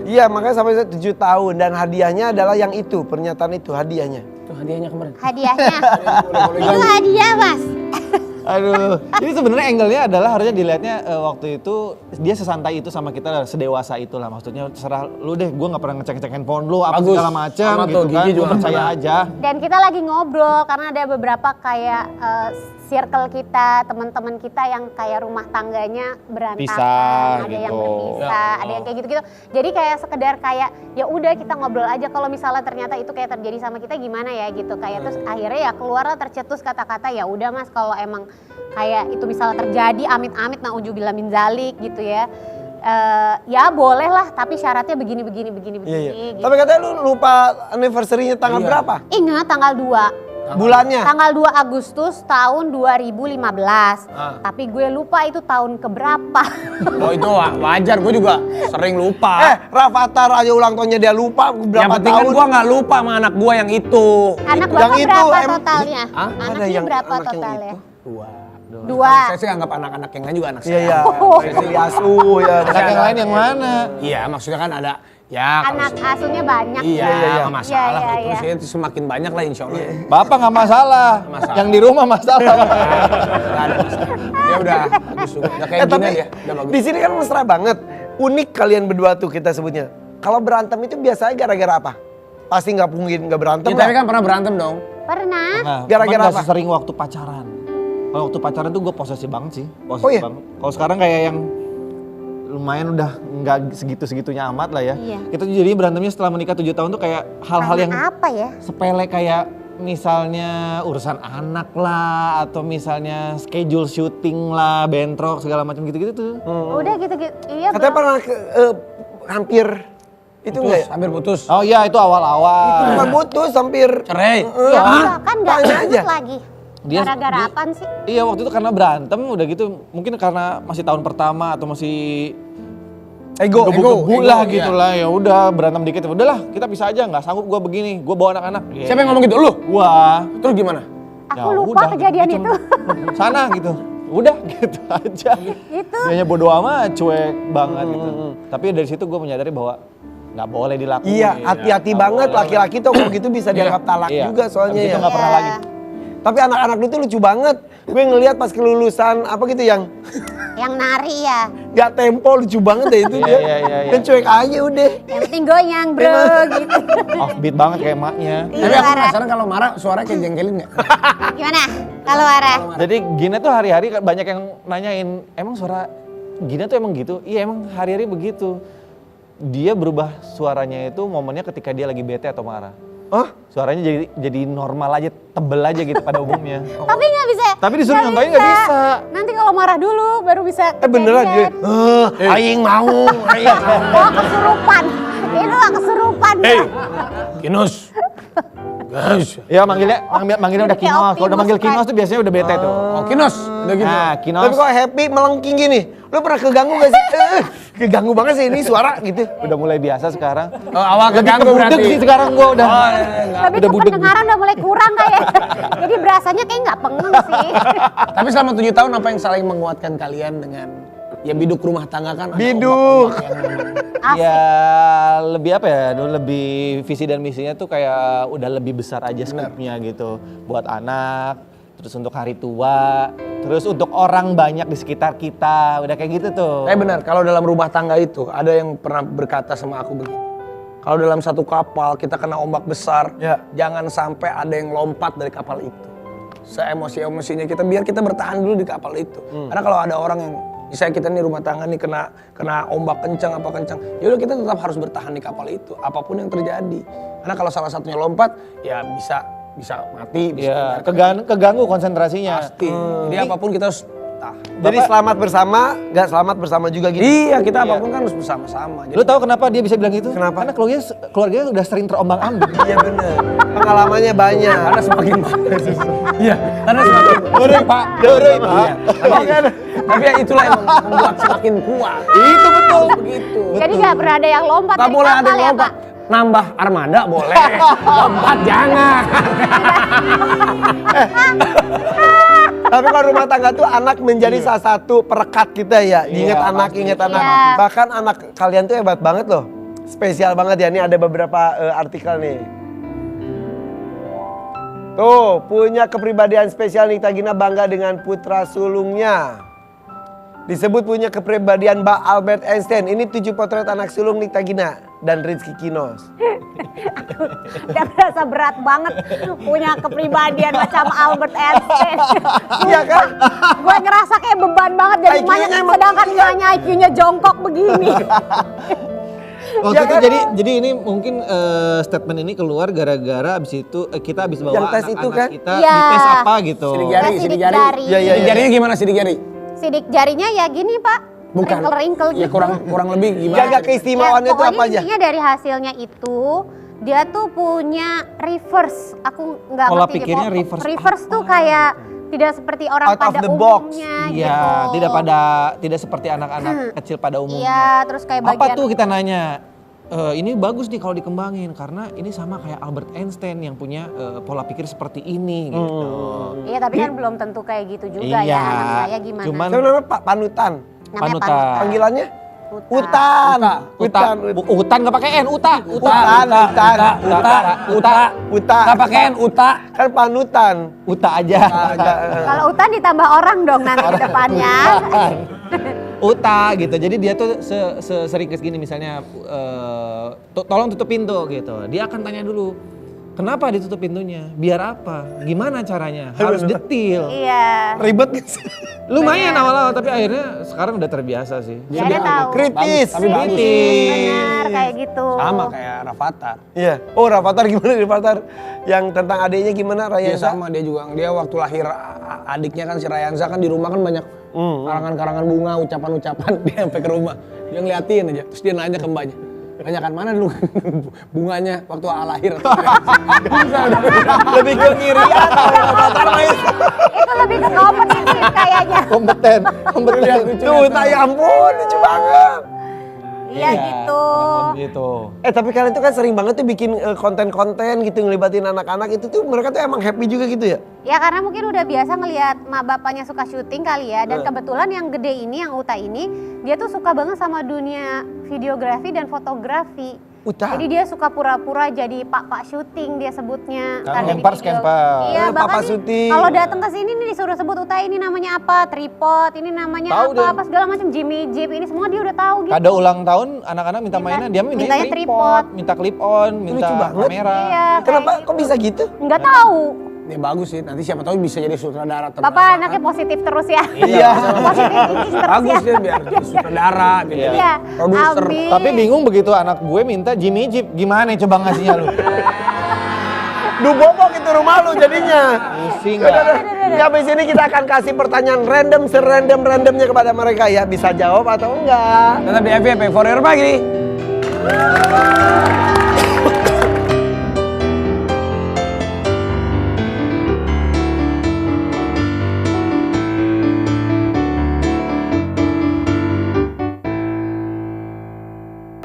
Iya, makanya sampai 7 tahun dan hadiahnya adalah yang itu, pernyataan itu hadiahnya. Itu hadiahnya kemarin. Hadiahnya. Itu hadiah, Mas. Aduh, jadi sebenarnya angle-nya adalah harusnya dilihatnya waktu itu dia sesantai itu sama kita, sedewasa itulah, maksudnya terserah lu deh, gue nggak pernah ngecek handphone lu apa segala macam gitu kan, gue percaya aja. Dan kita lagi ngobrol karena ada beberapa kayak circle kita, teman-teman kita yang kayak rumah tangganya berantakan, Pisah, ada yang gitu. berpisah, ada yang kayak gitu-gitu. Jadi kayak sekedar kayak ya udah kita ngobrol aja, kalau misalnya ternyata itu kayak terjadi sama kita gimana ya gitu. Kayak terus akhirnya ya keluarlah tercetus kata-kata ya udah Mas, kalau emang kayak itu misalnya terjadi amit-amit nauzubillah min zalik gitu ya. Ya boleh lah, tapi syaratnya begini. Iya. Gitu. Tapi katanya lu lupa anniversary-nya tanggal berapa? Ingat tanggal 2. Bulannya? Tanggal 2 Agustus tahun 2015. Tapi gue lupa itu tahun keberapa. Oh itu wajar, gue juga sering lupa. Rafathar aja ulang tahunnya dia lupa berapa yang penting tahun. kan gue gak lupa sama anak gue yang itu. Anak Yang bapak itu berapa em- totalnya? Hah? Anaknya yang berapa anak yang totalnya? itu? 2. Saya sih anggap anak-anak yang lain juga anak saya. Iya. Saya diasuh ya. Anak yang lain yang mana? Iya maksudnya kan ada ya. Anak asuhnya banyak. Iya, nggak masalah. Iya, Terus iya. ya semakin banyak lah insya Allah. Bapak nggak masalah, yang di rumah masalah. Nggak ada masalah. Ya udah, bagus juga. Udah kayak gini Tapi ya, udah bagus. di sini kan mesra banget. Unik kalian berdua tuh kita sebutnya. Kalau berantem itu biasanya gara-gara apa? Pasti nggak mungkin nggak berantem Ya, tapi lah. kan pernah berantem dong. Pernah. Nah, Gara-gara cuman nggak apa? sesering waktu pacaran. Kalau waktu pacaran tuh gue posesif banget sih, posesif Oh iya? banget. Kalau sekarang kayak yang lumayan udah nggak segitu-segitunya amat lah ya. Iya. Kita jadi berantemnya setelah menikah 7 tahun tuh kayak hal-hal yang Karena apa ya? sepele kayak misalnya urusan anak lah atau misalnya schedule syuting lah, bentrok segala macam gitu-gitu tuh. Udah gitu-gitu. Iya. Katanya Bro. pernah hampir itu enggak ya? Hampir putus. Oh iya itu awal-awal. Bukan putus, hampir Cerai. Ya udah, kan nggak Tanya lanjut aja. lagi. Dia- Gara-gara dia- apaan sih? Iya waktu itu karena berantem udah gitu, mungkin karena masih tahun pertama atau masih ego. gebu-gebu lah iya. gitu lah, ya udah berantem dikit, udahlah kita bisa aja, nggak sanggup gua begini, gua bawa anak-anak. Siapa yang ngomong gitu? Lu? Gua. Terus gimana? Aku lupa kejadian gitu. itu. Sana gitu, udah gitu aja. Itu. Dianya bodo amat, cuek banget gitu. Tapi dari situ gua menyadari bahwa nggak boleh dilakukan. Iya, hati-hati banget laki-laki tuh kalau gitu bisa dianggap talak Iya. juga soalnya Habis ya. itu nggak pernah lagi. Tapi anak-anak lu tuh lucu banget. Gue ngelihat pas kelulusan apa gitu yang Yang nari ya. gak tempo lucu banget deh itu dia. Iya. Kan cuek aja udah. Yang penting goyang bro gitu. Offbeat banget kayak emaknya. Tapi Iya, aku Ara. penasaran kalau marah suaranya kayak jengkelin gak? Gimana? Kalau Ara? Jadi Gina tuh hari-hari banyak yang nanyain, emang suara Gina tuh emang gitu? Iya emang hari-hari begitu. Dia berubah suaranya itu momennya ketika dia lagi bete atau marah. Oh, Suaranya jadi normal aja, tebel aja gitu pada umumnya. Tapi nggak bisa. Tapi disuruh nyontoin nggak bisa. Nanti kalau marah dulu baru bisa. beneran dia. kejadian. Aing mau, aing. Oh kesurupan. Itu lah kesurupan. Hei, Kinus. Guys. Ya manggilnya udah Kayak Kinos. Kalau udah manggil Optimus Kinos tuh biasanya udah bete tuh. Oh, Kinus. Udah gitu. Nah, Kinos. Tapi kok happy melengking gini? Lu pernah keganggu gak sih? Keganggu banget sih ini suara gitu. Udah mulai biasa sekarang. Oh, awal Lebih keganggu kebudek berarti. sih sekarang gua udah. Oh, iya. Tapi Udah tuh budek pendengaran udah mulai kurang kayak. Jadi berasanya kayak nggak pengeng sih. Tapi selama 7 tahun apa yang saling menguatkan kalian dengan ya biduk rumah tangga kan? ada Biduk. ombak-ombak yang- Asik. Ya lebih apa ya, dulu lebih visi dan misinya tuh kayak udah lebih besar aja scope-nya gitu. Buat anak, terus untuk hari tua, terus untuk orang banyak di sekitar kita, udah kayak gitu tuh. Benar, kalau dalam rumah tangga itu ada yang pernah berkata sama aku begini. Kalau dalam satu kapal kita kena ombak besar, Ya. jangan sampai ada yang lompat dari kapal itu. Seemosi-emosinya kita biar kita bertahan dulu di kapal itu. Karena kalau ada orang yang misalnya kita nih rumah tangga nih kena ombak kencang apa kencang, ya udah kita tetap harus bertahan di kapal itu apapun yang terjadi. Karena kalau salah satunya lompat, ya bisa mati, bisa Ya, keganggu konsentrasinya. pasti. Jadi apapun kita harus Jadi selamat bersama, gak selamat bersama juga gitu. Iya, kita apapun kan harus bersama-sama. Lu tahu kenapa dia bisa bilang gitu? Kenapa? Karena keluarganya udah sering terombang-ambing. Iya bener. Pengalamannya banyak. Karena semakin iya, karena semakin Pak. Pak. Iya. Tapi ya itulah yang membuat semakin kuat. Itu betul. Begitu. Jadi nggak pernah ada yang lompat Gak dari boleh ada kapal yang ya lompat. Pak? Nambah armada boleh. Lompat jangan. Tapi kalau rumah tangga tuh anak menjadi salah satu perekat kita ya. Ingat anak, pasti. ingat anak. Iya. Bahkan anak kalian tuh hebat banget loh. spesial banget ya. Ini ada beberapa artikel nih. Tuh, punya kepribadian spesial Nikita Gina bangga dengan putra sulungnya. Disebut punya kepribadian Mbak Albert Einstein. Ini 7 potret anak sulung Nikita Gina dan Rizky Kinos. Udah berasa berat banget punya kepribadian macam Albert Einstein. Iya kan? Gue ngerasa kayak beban banget jadi IQ-nya banyak, emang sedangkan tinggi kan? emaknya IQ-nya jongkok begini. Waktu Ya itu kan? jadi ini mungkin statement ini keluar gara-gara abis itu kita abis bawa Yang tes anak-anak itu kan? kita Iya. di tes apa gitu. Sidik jari, Sidik sidik jari. jari. Iya, iya, Sidik jarinya gimana sidik jari? Sidik jarinya ya gini Pak, Bukan. wrinkle-wrinkle Ya gitu. kurang lebih gimana? Jaga keistimewaannya itu pokoknya apa aja? intinya dari hasilnya itu dia tuh punya reverse. Aku nggak Pola ngerti. pikirnya Pokok- reverse reverse tuh kayak tidak seperti orang Out of pada the box. umumnya Iya, gitu. tidak seperti anak-anak kecil pada umumnya. Iya, terus kayak Apa bagian tuh kita nanya? Ini bagus nih kalau dikembangin karena ini sama kayak Albert Einstein yang punya pola pikir seperti ini gitu. Iya, tapi kan belum tentu kayak gitu juga Iya, ya. Anak saya gimana? cuman- Siapa namanya Pak Panutan? Namanya Panutan. Panggilannya? Uta. Utan. Utan, Utan nggak pakai N, Uta. Uta. Nggak pakai N, Uta. Kan Panutan. Uta aja. Kalau Utan ditambah orang dong nanti ke depannya. Uta gitu. Jadi dia tuh sering gini misalnya tolong tutup pintu gitu. Dia akan tanya dulu, kenapa ditutup pintunya? Biar apa? Gimana caranya? Harus detail. Iya. Ribet gak sih? Lumayan awal-awal tapi akhirnya sekarang udah terbiasa sih. Ya dia tahu. Kritis. Tapi bagus. Benar kayak gitu. Sama kayak Rafathar. Iya. Oh Rafathar gimana Rafathar? Yang tentang adiknya gimana Dia Rayansa? sama, dia juga. Dia waktu lahir adiknya kan si Rayansa kan di rumah kan banyak karangan-karangan bunga, ucapan-ucapan. Dia sampai ke rumah, dia ngeliatin aja. Terus dia nanya ke mbaknya, banyakan mana dulu bunganya waktu lahir? Lebih ke ngirian kalau Rafathar main. Itu lebih ke kompetitif kayaknya. Kompeten. Tuh, ya ampun, lucu banget. Iya gitu. Gitu. Tapi kalian tuh kan sering banget tuh bikin konten-konten gitu ngelibatin anak-anak itu tuh mereka tuh emang happy juga gitu ya? Ya karena mungkin udah biasa ngelihat mak bapaknya suka syuting kali ya. Dan kebetulan yang gede ini, yang Uta ini, dia tuh suka banget sama dunia videografi dan fotografi. Uta. Jadi dia suka pura-pura jadi pak-pak syuting dia sebutnya. Kan Karena di lempar video. skemper. Iya, Papa bahkan syuting. kalau datang ke sini nih disuruh sebut Uta ini namanya apa, tripod, ini namanya Tahu apa, dia. apa segala macam, Jimmy Jeep, ini semua dia udah tahu gitu. Kada ulang tahun anak-anak minta mainan, dia mintanya mintanya tripod, minta clip on, minta Lucu banget. kamera. Iya, Kenapa kayak kok bisa gitu? nggak tahu. Dia bagus sih, nanti siapa tahu bisa jadi sutradara ternama. Bapak anaknya positif terus ya. Iya. Positif thinking terus Bagus ya. dia biar jadi sutradara, biar jadi Iya. produser. Amin. Tapi bingung begitu anak gue minta Jimmy Jeep, gimana coba ngasihnya lu? Duh bobok itu rumah lu jadinya. Pusing Udah, gak? udah. Ya habis ini kita akan kasih pertanyaan random serandom-randomnya kepada mereka ya. Bisa jawab atau enggak. Tetap di FYP for your pagi.